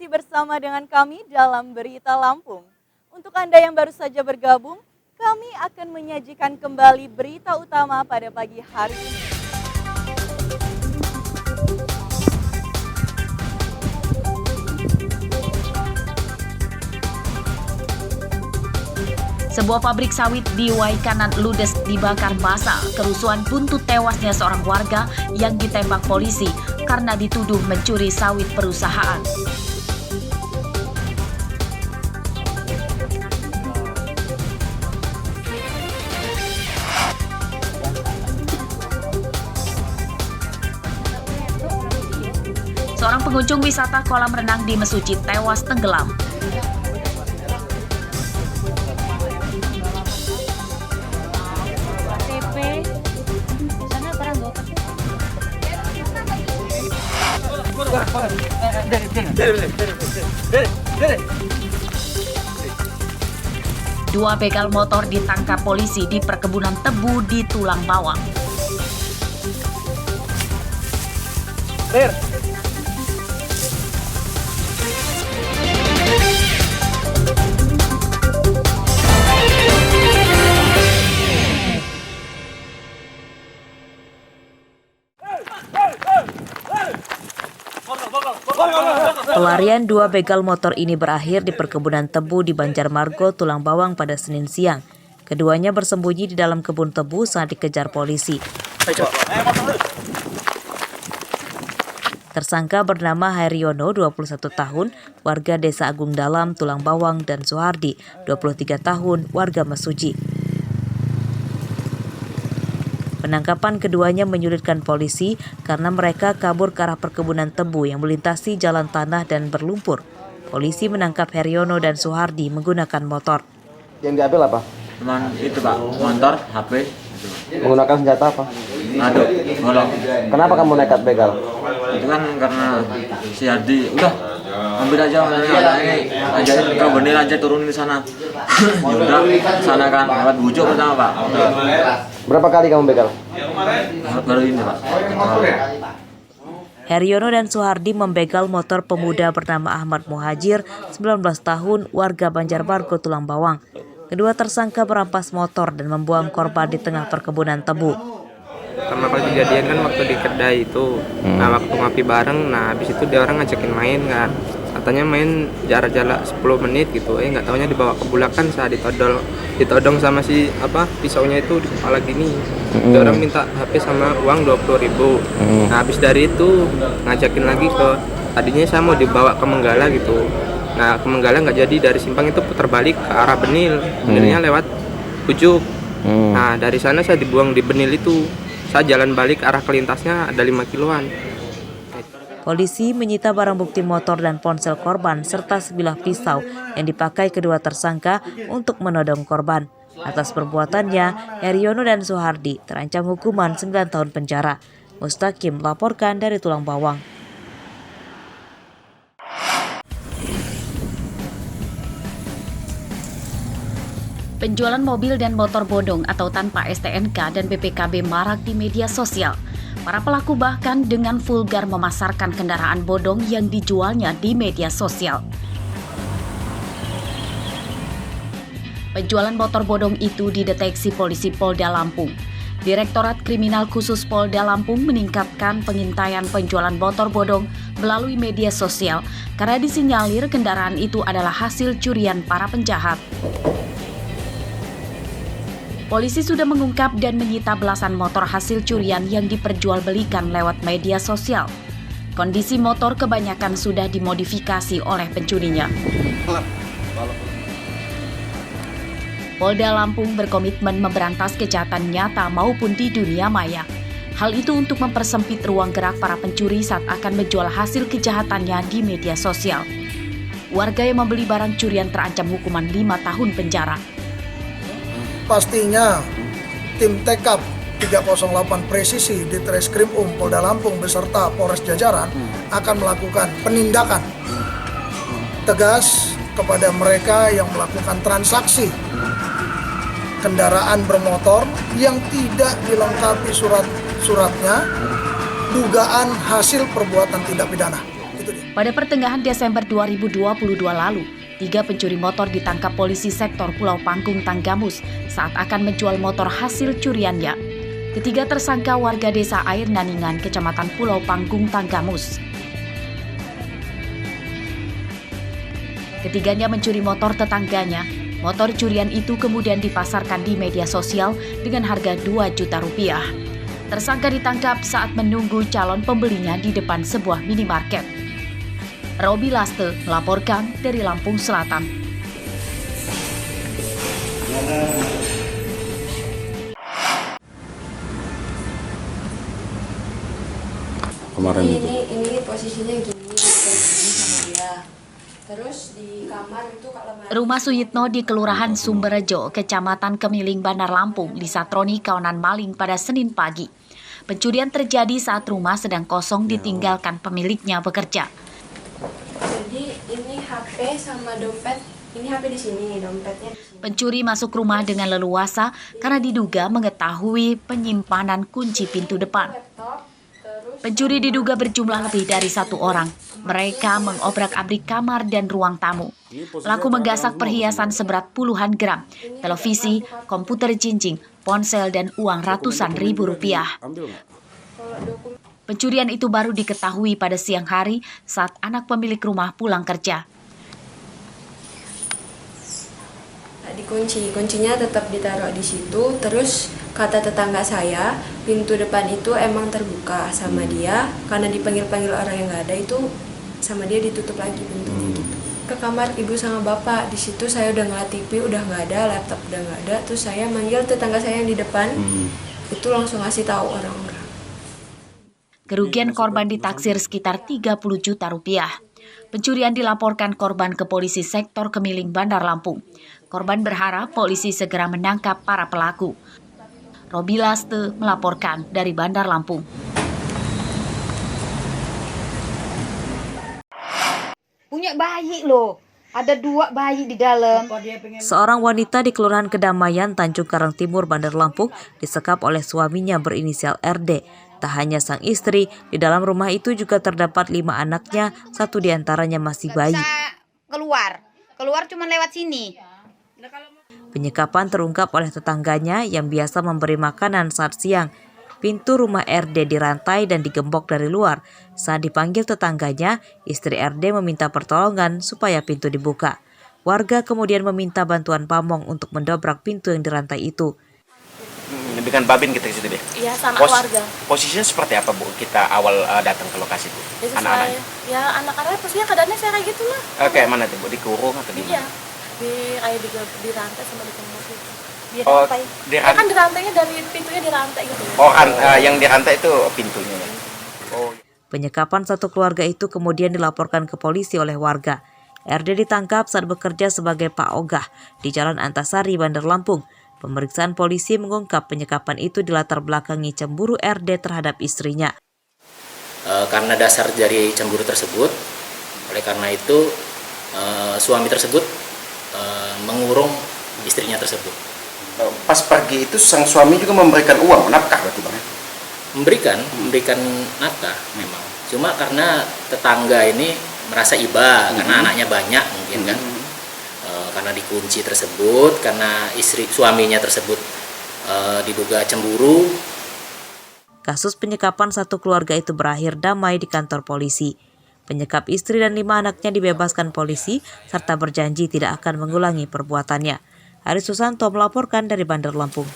masih bersama dengan kami dalam Berita Lampung. Untuk Anda yang baru saja bergabung, kami akan menyajikan kembali berita utama pada pagi hari ini. Sebuah pabrik sawit di Waikanan ludes dibakar massal. Kerusuhan buntut tewasnya seorang warga yang ditembak polisi karena dituduh mencuri sawit perusahaan. Seorang pengunjung wisata kolam renang di Mesuji tewas tenggelam. Dua begal motor ditangkap polisi di perkebunan tebu di Tulang Bawang. Pelarian dua begal motor ini berakhir di perkebunan tebu di Banjarmargo, Tulang Bawang pada Senin siang. Keduanya bersembunyi di dalam kebun tebu saat dikejar polisi. Tersangka bernama Haryono, 21 tahun, warga Desa Agung Dalam, Tulang Bawang, dan Suhardi, 23 tahun, warga Mesuji. Penangkapan keduanya menyulitkan polisi karena mereka kabur ke arah perkebunan tebu yang melintasi jalan tanah dan berlumpur. Polisi menangkap Haryono dan Suhardi menggunakan motor. Yang diambil apa? Cuman itu Pak, motor, HP. Menggunakan senjata apa? Aduh, golok. Kenapa kamu nekat begal? Itu kan karena si Hardi, udah ambil aja ajain ke bener aja turunin di sana. Ya udah, sana kan lewat bujuk pertama Pak. Berapa kali kamu begal? Baru ini Pak. Haryono dan Suhardi membegal motor pemuda bernama Ahmad Muhajir, 19 tahun, warga Banjarmargo, Tulang Bawang. Kedua tersangka merampas motor dan membuang korban di tengah perkebunan tebu. Pertama kali kejadian kan waktu di kedai itu, nah waktu ngopi bareng, nah habis itu dia orang ngajakin main kan, katanya main jarak-jarak 10 menit gitu, nggak taunya dibawa ke Bulakan saat ditodong sama si pisaunya itu di kepala gini. Dia orang minta HP sama uang 20.000. Nah habis dari itu ngajakin lagi ke, tadinya saya mau dibawa ke Menggala gitu. Nah ke Menggala nggak jadi, dari Simpang itu putar balik ke arah Benil, Benilnya lewat Pucuk. Nah dari sana saya dibuang di Benil itu. Saya jalan balik arah kelintasnya ada 5 kiloan. Polisi menyita barang bukti motor dan ponsel korban serta sebilah pisau yang dipakai kedua tersangka untuk menodong korban. Atas perbuatannya, Haryono dan Suhardi terancam hukuman 9 tahun penjara. Mustaqim melaporkan dari Tulang Bawang. Penjualan mobil dan motor bodong atau tanpa STNK dan BPKB marak di media sosial. Para pelaku bahkan dengan vulgar memasarkan kendaraan bodong yang dijualnya di media sosial. Penjualan motor bodong itu dideteksi polisi Polda Lampung. Direktorat Kriminal Khusus Polda Lampung meningkatkan pengintaian penjualan motor bodong melalui media sosial karena disinyalir kendaraan itu adalah hasil curian para penjahat. Polisi sudah mengungkap dan menyita belasan motor hasil curian yang diperjualbelikan lewat media sosial. Kondisi motor kebanyakan sudah dimodifikasi oleh pencurinya. Polda Lampung berkomitmen memberantas kejahatan nyata maupun di dunia maya. Hal itu untuk mempersempit ruang gerak para pencuri saat akan menjual hasil kejahatannya di media sosial. Warga yang membeli barang curian terancam hukuman 5 tahun penjara. Pastinya tim TKP 308 Presisi di Treskrim Polda Lampung beserta Polres Jajaran akan melakukan penindakan tegas kepada mereka yang melakukan transaksi kendaraan bermotor yang tidak dilengkapi suratnya, dugaan hasil perbuatan tindak pidana. Itu dia. Pada pertengahan Desember 2022 lalu, 3 pencuri motor ditangkap polisi sektor Pulau Panggung Tanggamus saat akan menjual motor hasil curiannya. Ketiga tersangka warga desa Air Naningan, Kecamatan Pulau Panggung Tanggamus. Ketiganya mencuri motor tetangganya. Motor curian itu kemudian dipasarkan di media sosial dengan harga 2 juta rupiah. Tersangka ditangkap saat menunggu calon pembelinya di depan sebuah minimarket. Robi Laste melaporkan dari Lampung Selatan. Kemarin ini posisinya gini sama dia. Terus di kamar itu kalau Rumah Suyitno di Kelurahan Sumberjo, Kecamatan Kemiling, Bandar Lampung, disatroni kawanan maling pada Senin pagi. Pencurian terjadi saat rumah sedang kosong ditinggalkan pemiliknya bekerja. Jadi ini HP sama dompet, ini HP di sini, dompetnya di sini. Pencuri masuk rumah dengan leluasa karena diduga mengetahui penyimpanan kunci pintu depan. Pencuri diduga berjumlah lebih dari 1 orang. Mereka mengobrak-abrik kamar dan ruang tamu. Pelaku menggasak perhiasan seberat puluhan gram, televisi, komputer cincin, ponsel, dan uang ratusan ribu rupiah. Pencurian itu baru diketahui pada siang hari saat anak pemilik rumah pulang kerja. Kuncinya tetap ditaruh di situ. Terus kata tetangga saya, pintu depan itu emang terbuka sama dia, karena dipanggil-panggil orang yang nggak ada itu sama dia ditutup lagi pintunya gitu. Ke kamar ibu sama bapak, di situ saya udah ngeliat TV udah nggak ada, laptop udah nggak ada. Terus saya manggil tetangga saya yang di depan, itu langsung ngasih tahu orang-orang. Kerugian korban ditaksir sekitar 30 juta rupiah. Pencurian dilaporkan korban ke polisi sektor Kemiling, Bandar Lampung. Korban berharap polisi segera menangkap para pelaku. Robi Laste melaporkan dari Bandar Lampung. Punya bayi loh, ada 2 bayi di dalam. Seorang wanita di Kelurahan Kedamaian, Tanjung Karang Timur, Bandar Lampung disekap oleh suaminya berinisial RD. Tak hanya sang istri, di dalam rumah itu juga terdapat 5 anaknya, 1 diantaranya masih bayi. Keluar cuma lewat sini. Penyekapan terungkap oleh tetangganya yang biasa memberi makanan saat siang. Pintu rumah RD dirantai dan digembok dari luar. Saat dipanggil tetangganya, istri RD meminta pertolongan supaya pintu dibuka. Warga kemudian meminta bantuan pamong untuk mendobrak pintu yang dirantai itu. Dengan babin kita ke situ deh. Iya, sama warga. Posisinya seperti apa, Bu? Kita awal datang ke lokasi, Bu? Anak-anaknya? Ya, anak-anaknya pastinya keadaannya saya kayak gitu lah. Kayak mana tuh, Bu? Dikurung atau gimana? Iya, di rantai sama di kemur itu. Dirantai. Kan dirantainya dari pintunya dirantai gitu ya. Oh, yang dirantai itu pintunya. Oh. Penyekapan 1 keluarga itu kemudian dilaporkan ke polisi oleh warga. RD ditangkap saat bekerja sebagai Pak Ogah di Jalan Antasari, Bandar Lampung. Pemeriksaan polisi mengungkap penyekapan itu dilatar belakangi cemburu RD terhadap istrinya. Karena dasar dari cemburu tersebut, oleh karena itu suami tersebut mengurung istrinya tersebut. Pas pergi itu sang suami juga memberikan uang, nafkah berarti Bang? Memberikan nafkah memang. Cuma karena tetangga ini merasa iba karena anaknya banyak mungkin kan. Karena dikunci tersebut, karena suaminya tersebut diduga cemburu. Kasus penyekapan 1 keluarga itu berakhir damai di kantor polisi. Penyekap istri dan 5 anaknya dibebaskan polisi serta berjanji tidak akan mengulangi perbuatannya. Aris Susanto melaporkan dari Bandar Lampung.